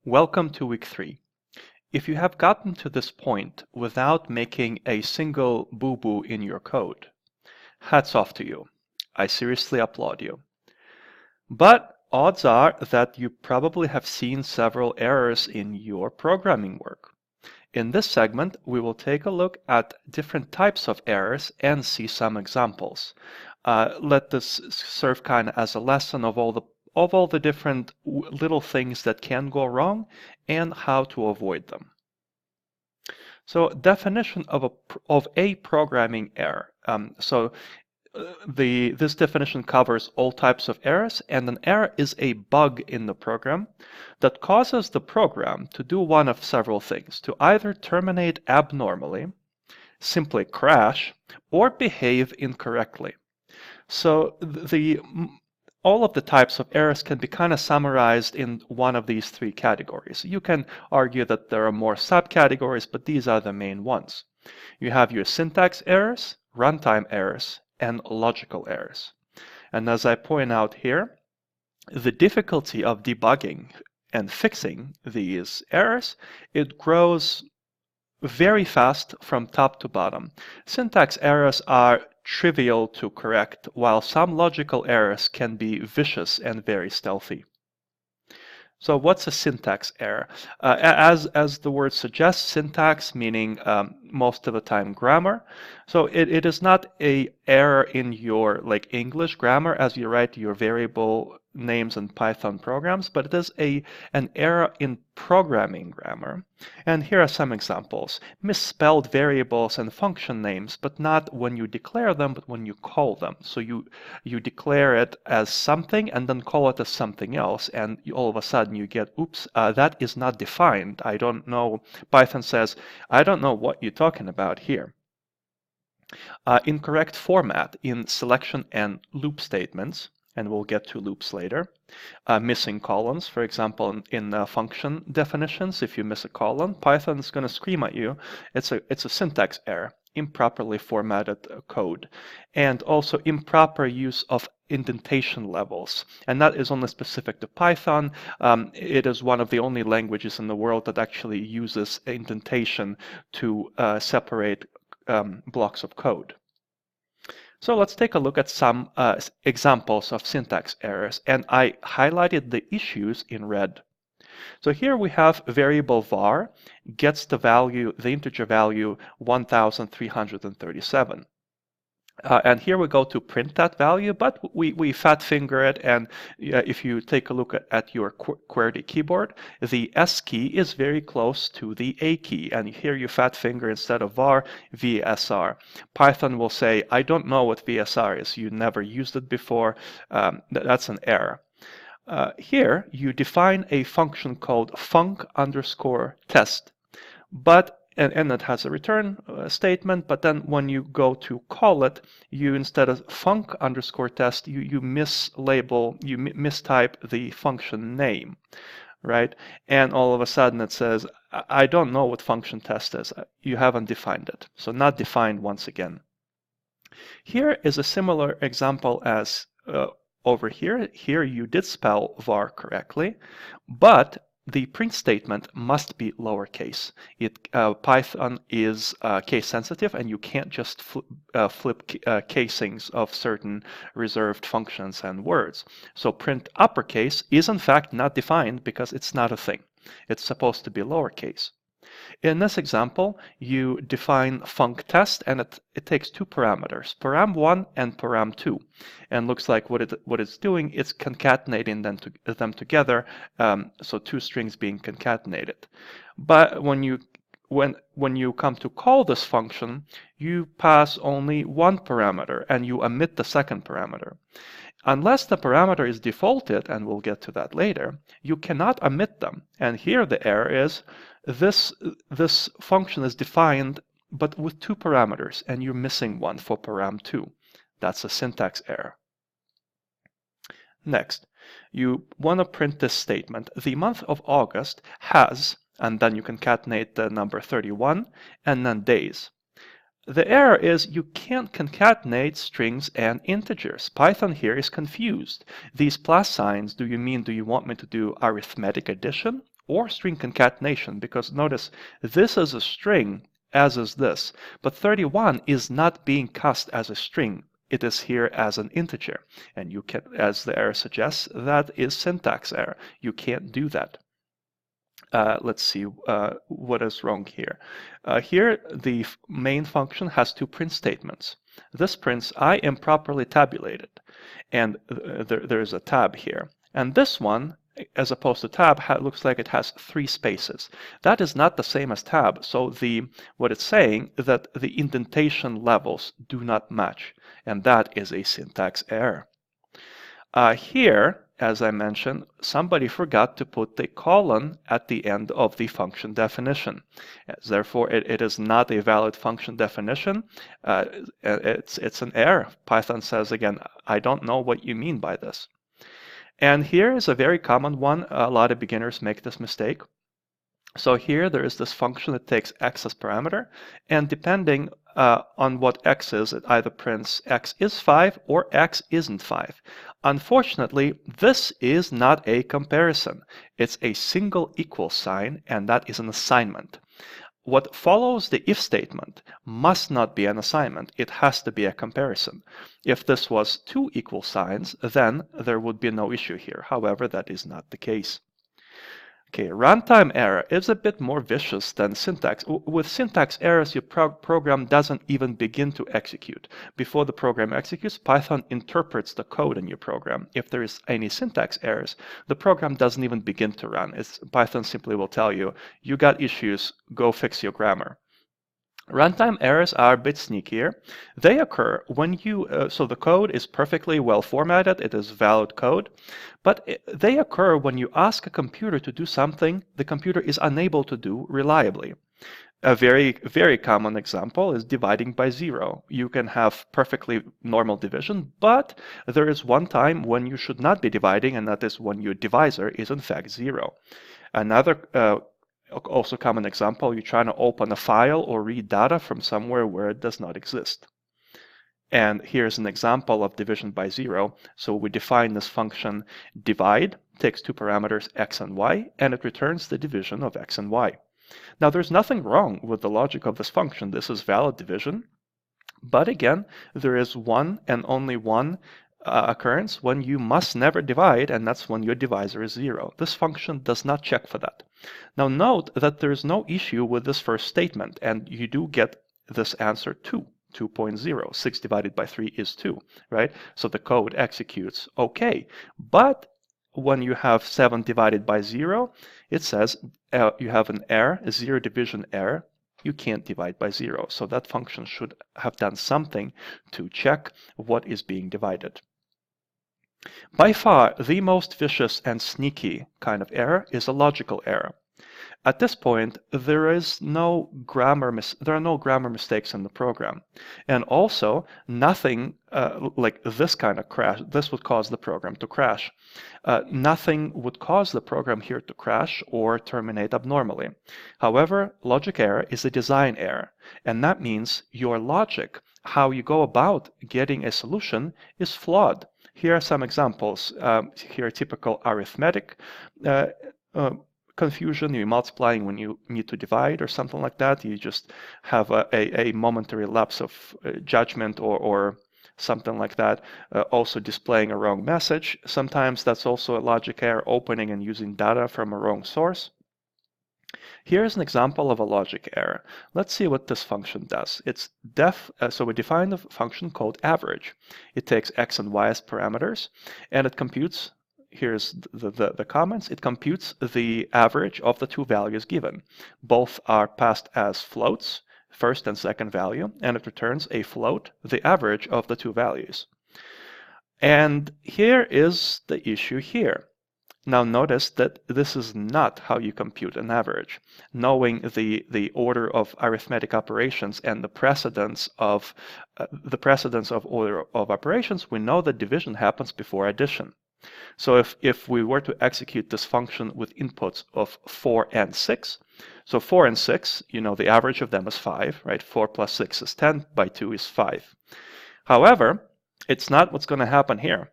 Welcome to week 3. If you have gotten to this point without making a single boo-boo in your code, hats off to you. I seriously applaud you. But odds are that you probably have seen several errors in your programming work. In this segment, we will take a look at different types of errors and see some examples. Let this serve kind of as a lesson of all the different little things that can go wrong and how to avoid them. So, definition of a programming error. This definition covers all types of errors, and an error is a bug in the program that causes the program to do one of several things: to either terminate abnormally, simply crash, or behave incorrectly. So all of the types of errors can be kind of summarized in one of these three categories. You can argue that there are more subcategories, but these are the main ones. You have your syntax errors, runtime errors, and logical errors. And as I point out here, the difficulty of debugging and fixing these errors, it grows very fast from top to bottom. Syntax errors are trivial to correct, while some logical errors can be vicious and very stealthy. So what's a syntax error? As the word suggests, syntax meaning most of the time grammar. So it is not a error in your English grammar as you write your variable names in Python programs, but it is an error in programming grammar. And here are some examples. Misspelled variables and function names, but not when you declare them, but when you call them. So you declare it as something and then call it as something else, and all of a sudden you get, oops, that is not defined. I don't know. Python says, I don't know what you're talking about here. Incorrect format in selection and loop statements, and we'll get to loops later. Missing colons, for example, in function definitions, if you miss a colon, Python is going to scream at you. It's a syntax error, improperly formatted code, and also improper use of indentation levels. And that is only specific to Python. It is one of the only languages in the world that actually uses indentation to separate blocks of code. So let's take a look at some examples of syntax errors, and I highlighted the issues in red. So here we have variable var gets the integer value 1337. And here we go to print that value, but we fat finger it, and if you take a look at your QWERTY keyboard, the S key is very close to the A key, and here you fat finger instead of var, VSR. Python will say, I don't know what VSR is, you never used it before, that's an error. Here you define a function called func_test, but and it has a return statement, but then when you go to call it, you instead of func_test, you mislabel, you mistype the function name, right? And all of a sudden it says, I don't know what function test is. You haven't defined it. So not defined once again. Here is a similar example as over here. Here you did spell var correctly, but the print statement must be lowercase. Python is case sensitive, and you can't just flip casings of certain reserved functions and words. So print uppercase is in fact not defined because it's not a thing. It's supposed to be lowercase. In this example, you define func_test, and it takes two parameters, param1 and param2. And looks like what it's doing, it's concatenating them together, so two strings being concatenated. But when you come to call this function, you pass only one parameter and you omit the second parameter. Unless the parameter is defaulted, and we'll get to that later, you cannot omit them. And here the error is this function is defined but with two parameters, and you're missing one for param2. That's a syntax error. Next, you want to print this statement. The month of August has, and then you concatenate the number 31, and then days. The error is you can't concatenate strings and integers. Python here is confused. These plus signs, do you want me to do arithmetic addition or string concatenation, because notice this is a string, as is this, but 31 is not being cast as a string. It is here as an integer, and you can, as the error suggests, that is syntax error. You can't do that. Let's see what is wrong here. Here, the main function has two print statements. This prints, I am properly tabulated, and there is a tab here. And this one, as opposed to tab, looks like it has 3 spaces. That is not the same as tab, so what it's saying is that the indentation levels do not match, and that is a syntax error. Here, as I mentioned, somebody forgot to put the colon at the end of the function definition. Therefore, it is not a valid function definition. It's an error. Python says again, I don't know what you mean by this. And here is a very common one. A lot of beginners make this mistake. So here there is this function that takes x as parameter, and depending on what x is, it either prints x is 5 or x isn't 5. Unfortunately, this is not a comparison. It's a single equal sign, and that is an assignment. What follows the if statement must not be an assignment. It has to be a comparison. If this was 2 equal signs, then there would be no issue here. However, that is not the case. Okay, runtime error is a bit more vicious than syntax. With syntax errors, your program doesn't even begin to execute. Before the program executes, Python interprets the code in your program. If there is any syntax errors, the program doesn't even begin to run. Python simply will tell you, you got issues, go fix your grammar. Runtime errors are a bit sneakier. They occur when so the code is perfectly well formatted, it is valid code, but they occur when you ask a computer to do something the computer is unable to do reliably. A very, very common example is dividing by 0. You can have perfectly normal division, but there is one time when you should not be dividing, and that is when your divisor is in fact 0. Another also common example, you're trying to open a file or read data from somewhere where it does not exist. And here's an example of division by 0. So we define this function divide, takes 2 parameters x and y, and it returns the division of x and y. Now there's nothing wrong with the logic of this function. This is valid division. But again, there is one and only one occurrence when you must never divide, and that's when your divisor is 0. This function does not check for that. Now note that there is no issue with this first statement, and you do get this answer 2.0. 6 divided by 3 is 2, right? So the code executes okay. But when you have 7 divided by 0, it says you have an error, a 0 division error. You can't divide by 0. So that function should have done something to check what is being divided. By far, the most vicious and sneaky kind of error is a logical error. At this point, there are no grammar mistakes in the program. And also, nothing like this kind of crash, this would cause the program to crash. Nothing would cause the program here to crash or terminate abnormally. However, logic error is a design error. And that means your logic, how you go about getting a solution, is flawed. Here are some examples. Here, typical arithmetic confusion. You're multiplying when you need to divide or something like that. You just have a momentary lapse of judgment or something like that. Also displaying a wrong message. Sometimes that's also a logic error, opening and using data from a wrong source. Here's an example of a logic error. Let's see what this function does. It's so we define the function called average. It takes x and y as parameters, and it computes, here's the comments, it computes the average of the 2 values given. Both are passed as floats, first and second value, and it returns a float, the average of the 2 values. And here is the issue here. Now notice that this is not how you compute an average. Knowing the order of arithmetic operations and the precedence of order of operations, we know that division happens before addition. So if we were to execute this function with inputs of 4 and 6, so 4 and 6, you know the average of them is 5, right? 4 plus 6 is 10, by 2 is 5. However, it's not what's going to happen here.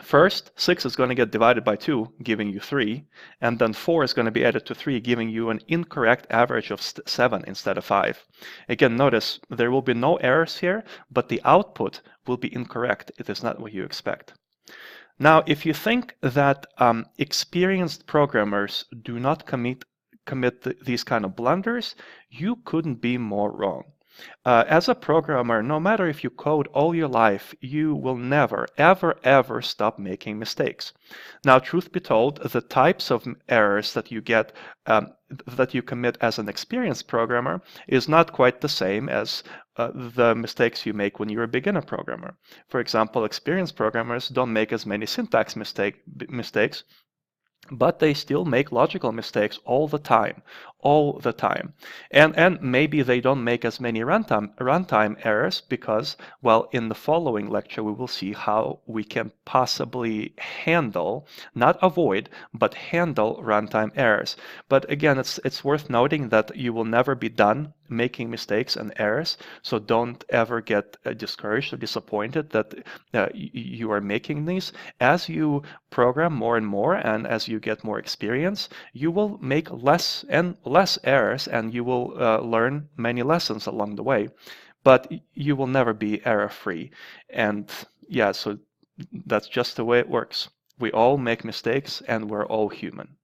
First, 6 is going to get divided by 2, giving you 3, and then 4 is going to be added to 3, giving you an incorrect average of 7 instead of 5. Again, notice there will be no errors here, but the output will be incorrect. It is not what you expect. Now, if you think that experienced programmers do not commit these kind of blunders, you couldn't be more wrong. As a programmer, no matter if you code all your life, you will never, ever, ever stop making mistakes. Now, truth be told, the types of errors that you get, that you commit as an experienced programmer is not quite the same as the mistakes you make when you're a beginner programmer. For example, experienced programmers don't make as many syntax mistakes, but they still make logical mistakes all the time. And maybe they don't make as many runtime errors because, well, in the following lecture we will see how we can possibly handle, not avoid, but handle runtime errors. But again, it's worth noting that you will never be done making mistakes and errors, so don't ever get discouraged or disappointed that you are making these. As you program more and more, and as you get more experience, you will make less and less errors, and you will learn many lessons along the way. But you will never be error-free. And yeah, so that's just the way it works. We all make mistakes, and we're all human.